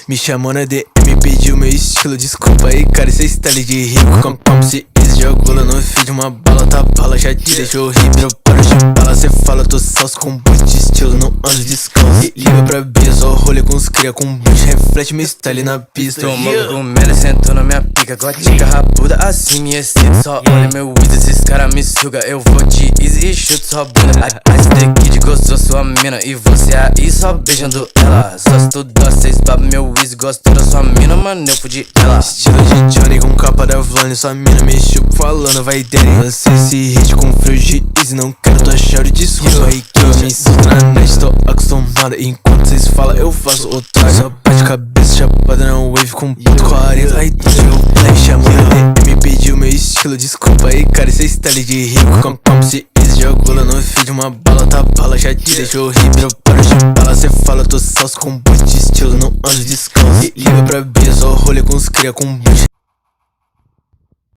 Me chamou na DM, pediu meu estilo. Desculpa aí, cara, esse style de rico. Como se isso jogou lá no feed. Uma bala, tá bala, já te deixou horrível. Para de bala, cê fala, tô salso com boot de estilo, não ando descalço. Liga pra Bia, só rolê com os cria com boot. Reflete meu style na pista. Tomou cogumelo, sentou na minha pica. Gotica rabuda, assim me excita. Só olha meu weed, esses cara me suga. Eu vou de easy e chuto sua bunda. Ice the Kid gostou sua mina e você aí só beijando ela. Só se tu dá, cês baba meu easy. Gostou da sua mina, mano, eu fudi ela. Estilo de Johnny com capa da Vlone. Sua mina me chupa falando, vai dele. Lancei esse hit com frio de easy. Não quero tua chave de desculpa aí que eu me insulto na net. Tô acostumado, enquanto cês falam eu faço otário. Só bate cabeça, chapada na wave com ponto 40. Aí eu me chamou na DM, pediu meu estilo. Desculpa aí, cara, esse style de rico. Como se isso jogou lá no feed. Uma bala, tá bala, já te deixou horrível. Para de bala, cê fala, tô salso com boot de estilo, não ando descalço. Liga pra Bia, só rolê com os cria com boot.